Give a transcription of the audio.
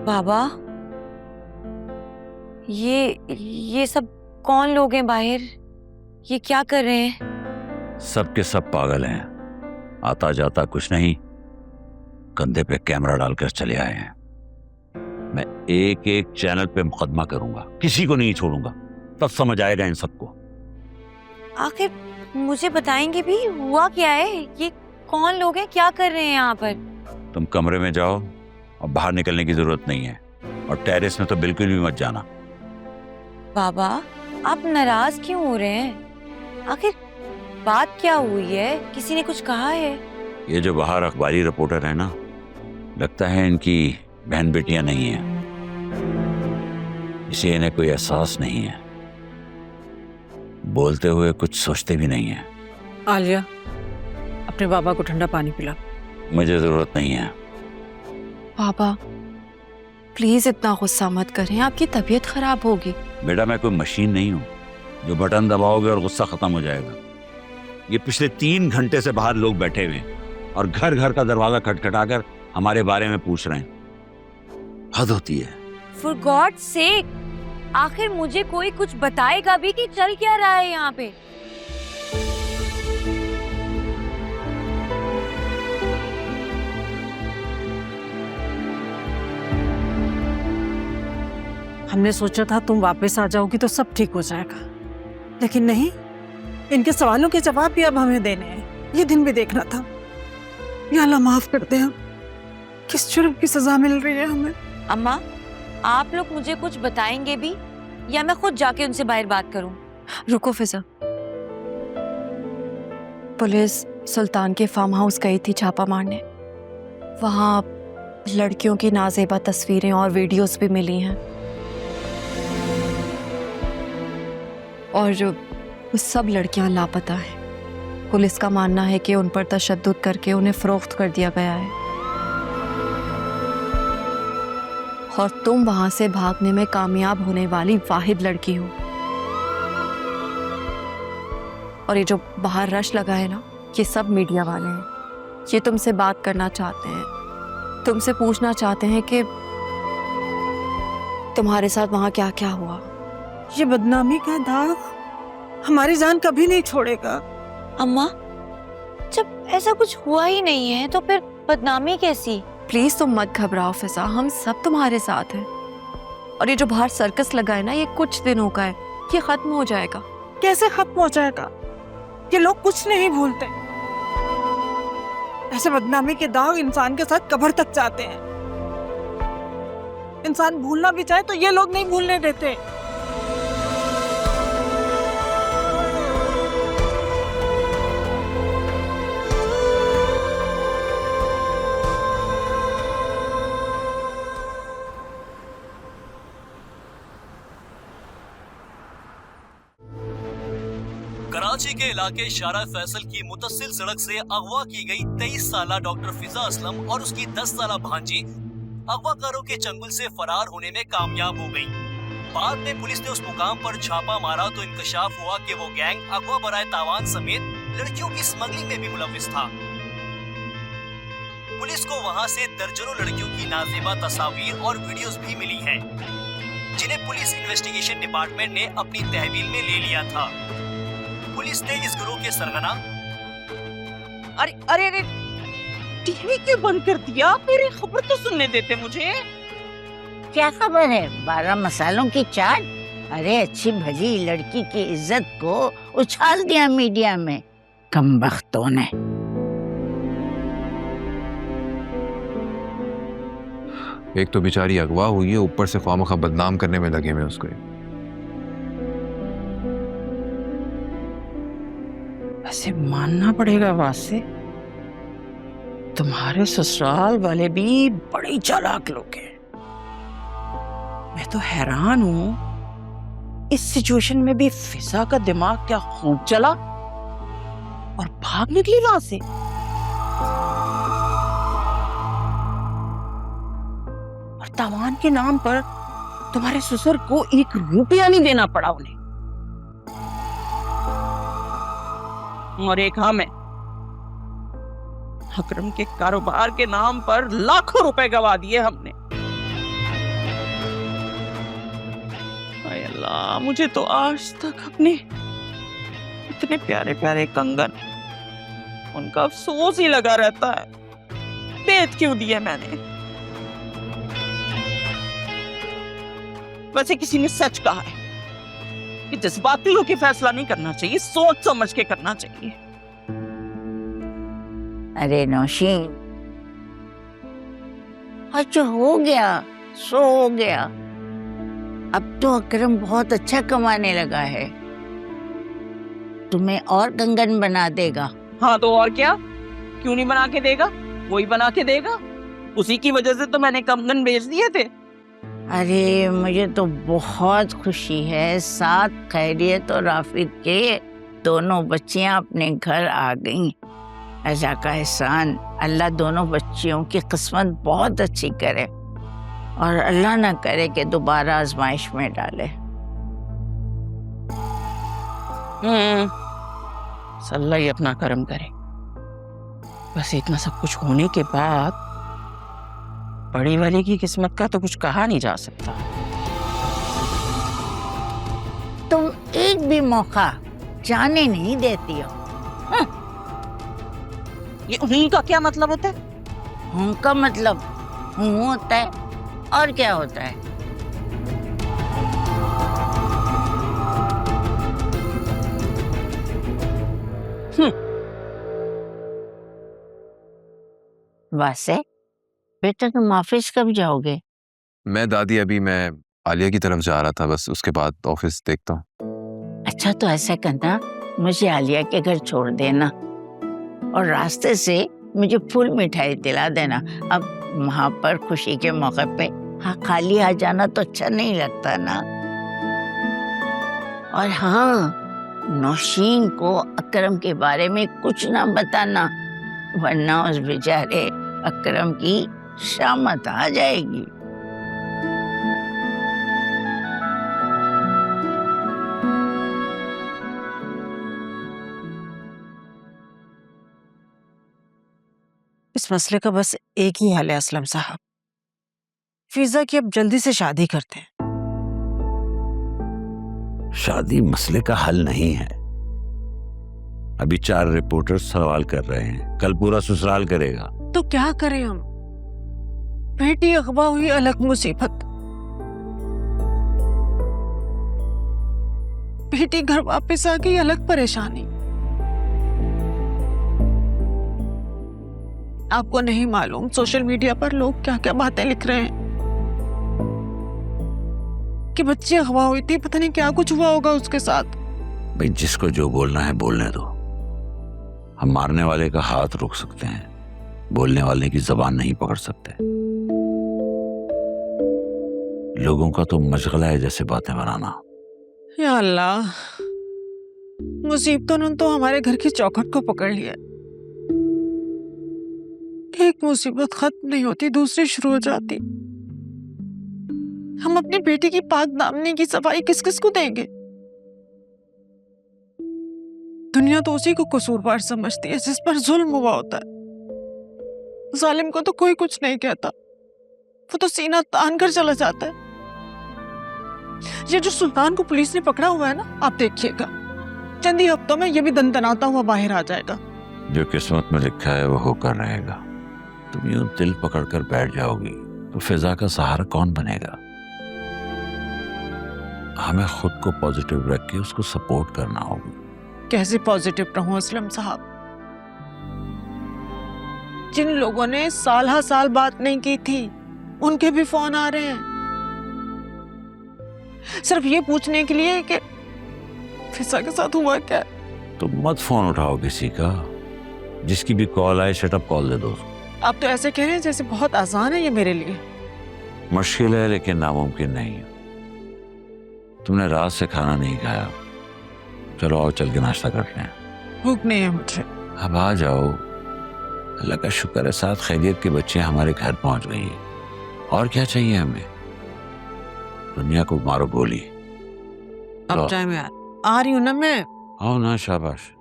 बाबा, ये सब कौन लोग हैं बाहर? ये क्या कर रहे हैं? सब के सब पागल हैं। आता जाता कुछ नहीं, कंधे पे कैमरा डालकर चले आए हैं। मैं एक एक चैनल पे मुकदमा करूंगा, किसी को नहीं छोड़ूंगा, तब समझ आएगा इन सबको। आखिर मुझे बताएंगे भी हुआ क्या है? ये कौन लोग हैं? क्या कर रहे हैं यहाँ पर? तुम कमरे में जाओ और बाहर निकलने की जरूरत नहीं है, और टेरेस में तो बिल्कुल भी मत जाना। बाबा, आप नाराज क्यों हो रहे हैं? आखिर बात क्या हुई है? किसी ने कुछ कहा है? ये जो बाहर अखबारी रिपोर्टर है ना, लगता है इनकी बहन बेटियां नहीं है, इसे इन्हें कोई एहसास नहीं है, बोलते हुए कुछ सोचते भी नहीं है। आलिया, अपने बाबा को ठंडा पानी पिला। मुझे जरूरत नहीं है। पापा प्लीज इतना गुस्सा मत करें, आपकी तबीयत खराब होगी। बेटा, मैं कोई मशीन नहीं हूं जो बटन दबाओगे और गुस्सा खत्म हो जाएगा। ये पिछले 3 घंटे से बाहर लोग बैठे हुए हैं और घर घर का दरवाजा खटखटाकर हमारे बारे में पूछ रहे हैं। हद होती है। फॉर गॉड सेक, आखिर मुझे कोई कुछ बताएगा भी कि चल क्या रहा है यहाँ पे? हमने सोचा था तुम वापस आ जाओगी तो सब ठीक हो जाएगा, लेकिन नहीं, इनके सवालों के जवाब भी अब हमें देने हैं। ये दिन भी देखना था। या अल्लाह माफ कर दे, हम किस जुर्म की सजा मिल रही है हमें। अम्मा, आप लोग मुझे कुछ बताएंगे भी या मैं खुद जाके उनसे बाहर बात करूं? रुको फिजा, पुलिस सुल्तान के फार्म हाउस गई थी छापा मारने। वहां लड़कियों की नाजेबा तस्वीरें और वीडियोस भी मिली हैं, और वो सब लड़कियां लापता हैं। पुलिस का मानना है कि उन पर तशद्दुद करके उन्हें फरोख्त कर दिया गया है, और तुम वहां से भागने में कामयाब होने वाली वाहिद लड़की हो। और ये जो बाहर रश लगा है ना, ये सब मीडिया वाले हैं। ये तुमसे बात करना चाहते हैं, तुमसे पूछना चाहते हैं कि तुम्हारे साथ वहां क्या क्या हुआ। ये बदनामी का दाग हमारी जान कभी नहीं छोड़ेगा। अम्मा, जब ऐसा कुछ हुआ ही नहीं है तो फिर बदनामी कैसी? प्लीज तुम मत घबराओ फिजा, हम सब तुम्हारे साथ हैं। और ये जो बाहर सर्कस लगा है ना, ये कुछ दिनों का है, ये खत्म हो जाएगा। कैसे खत्म हो जाएगा? ये लोग कुछ नहीं भूलते। ऐसे बदनामी के दाग इंसान के साथ कब्र तक जाते हैं। इंसान भूलना भी चाहे तो ये लोग नहीं भूलने देते। कराची के इलाके शारा फैसल की मुतस्सिल सड़क से अगवा की गई 23 साला डॉक्टर फिजा असलम और उसकी 10 साला भांजी अगवाकारों के चंगुल से फरार होने में कामयाब हो गई। बाद में पुलिस ने उस मुकाम पर छापा मारा तो इंकशाफ हुआ कि वो गैंग अगवा बराए तावान समेत लड़कियों की स्मगलिंग में भी मुलव्विस था। पुलिस को वहां से दर्जनों लड़कियों की नाज़ेबा तस्वीर और वीडियोस भी मिली हैं, जिन्हें पुलिस इन्वेस्टिगेशन डिपार्टमेंट ने अपनी तहवील में ले लिया था। पुलिस ने इस गिरोह के सरगना अरे अरे अरे, टीवी क्यों बंद कर दिया? मेरी खबर तो सुनने देते मुझे। क्या खबर है? 12 मसालों की चाट? अरे अच्छी भली लड़की की इज्जत को उछाल दिया मीडिया में, कमबख्तों ने। एक तो बेचारी अगवा हुई है, ऊपर से खामखा बदनाम करने में लगे हुए उसको। ऐसे मानना पड़ेगा वासे, तुम्हारे ससुराल वाले भी बड़े चालाक लोग हैं। मैं तो हैरान हूं, इस सिचुएशन में भी फिजा का दिमाग क्या खूब चला और भाग निकली वहां से। और तावान के नाम पर तुम्हारे ससुर को 1 रुपया नहीं देना पड़ा उन्हें। और एक हम है, अकरम के कारोबार के नाम पर लाखों रुपए गवा दिए हमने। अल्लाह, मुझे तो आज तक अपने इतने प्यारे प्यारे कंगन, उनका अफसोस ही लगा रहता है। बेच क्यों दिए मैंने? वैसे किसी ने सच कहा है कि जज्बाती होकर फैसला नहीं करना चाहिए, सोच समझ के करना चाहिए। अरे नौशीन, और जो हो गया सो हो गया। अब तो अकरम बहुत अच्छा कमाने लगा है, तुम्हें और कंगन बना देगा। हाँ तो और क्या, क्यों नहीं बना के देगा? वही बना के देगा। उसी की वजह से तो मैंने कंगन बेच दिए थे। अरे मुझे तो बहुत खुशी है, साथ खैरियत और आफियत के दोनों बच्चियां अपने घर आ गईं। अल्लाह का एहसान, अल्लाह दोनों बच्चियों की किस्मत बहुत अच्छी करे और अल्लाह ना करे कि दोबारा आजमाइश में डाले। अल्लाह ही अपना करम करे। बस इतना सब कुछ होने के बाद बड़ी वाली की किस्मत का तो कुछ कहा नहीं जा सकता। तुम एक भी मौका जाने नहीं देती हो। ये हूं का क्या मतलब होता है? हूं का मतलब हूं होता है, और क्या होता है? वैसे बेटा तुम ऑफिस कब जाओगे? मैं दादी अभी मैं आलिया की तरफ जा रहा था, बस उसके बाद ऑफिस देखता हूँ। अच्छा तो ऐसा करना, मुझे आलिया के घर छोड़ देना और रास्ते से मुझे फुल मिठाई दिला देना। अब वहां पर खुशी के मौके पे हाँ खाली आ जाना तो अच्छा नहीं लगता ना। और हाँ, नौशीन को अकरम के बारे में कुछ ना बताना, वरना उस बेचारे अकरम की शामत आ जाएगी। इस मसले का बस एक ही हल है असलम साहब, फिजा की अब जल्दी से शादी करते हैं। शादी मसले का हल नहीं है। अभी 4 रिपोर्टर सवाल कर रहे हैं, कल पूरा ससुराल करेगा। तो क्या करें हम? बेटी अगवा हुई अलग मुसीबत, बेटी घर वापस आ गई अलग परेशानी। आपको नहीं मालूम सोशल मीडिया पर लोग क्या क्या बातें लिख रहे हैं कि बच्ची अगवा हुई थी, पता नहीं क्या कुछ हुआ होगा उसके साथ। भाई जिसको जो बोलना है बोलने दो। हम मारने वाले का हाथ रोक सकते हैं, बोलने वाले की जबान नहीं पकड़ सकते। लोगों का तो मशगला है जैसे बातें बनाना। या अल्लाह, मुसीबतों ने तो हमारे घर की चौखट को पकड़ लिया। एक मुसीबत खत्म नहीं होती, दूसरी शुरू हो जाती। हम अपनी बेटी की पाक दामनी की सफाई किस किस को देंगे? दुनिया तो उसी को कसूरवार समझती है जिस पर जुल्म हुआ होता है। जालिम को तो कोई कुछ नहीं कहता, वो तो सीना तान कर चला जाता है। ये जो सुल्तान को पुलिस ने पकड़ा हुआ है ना, आप देखिएगा चंद ही हफ्तों में ये भी दंदनाता हुआ बाहर आ जाएगा। जो किस्मत में लिखा है वो होकर रहेगा। तुम यूं दिल पकड़कर बैठ जाओगी तो फिजा का सहारा कौन बनेगा? हमें खुद को पॉजिटिव रख के उसको सपोर्ट करना होगा। कैसे पॉजिटिव रहूं असलम साहब? जिन लोगों ने साल हा साल बात नहीं की थी उनके भी फोन आ रहे हैं, सिर्फ ये पूछने के लिए कि फिजा के साथ हुआ क्या। तो मत फोन उठाओ किसी का, जिसकी भी कॉल आए शटअप कॉल दे दो। आप तो ऐसे कह रहे हैं जैसे बहुत आसान है ये मेरे लिए। मुश्किल है लेकिन नामुमकिन नहीं है। तुमने रात से खाना नहीं खाया, चलो आओ चल के नाश्ता करते हैं। भूख नहीं है मुझे। अब आ जाओ। अल्लाह का शुक्र है साथ खैरियत के बच्चे हमारे घर पहुंच गई है, और क्या चाहिए हमें? दुनिया को मारो गोली। अब चाहे मैं आ रही हूँ ना मैं। आओ ना, शाबाश।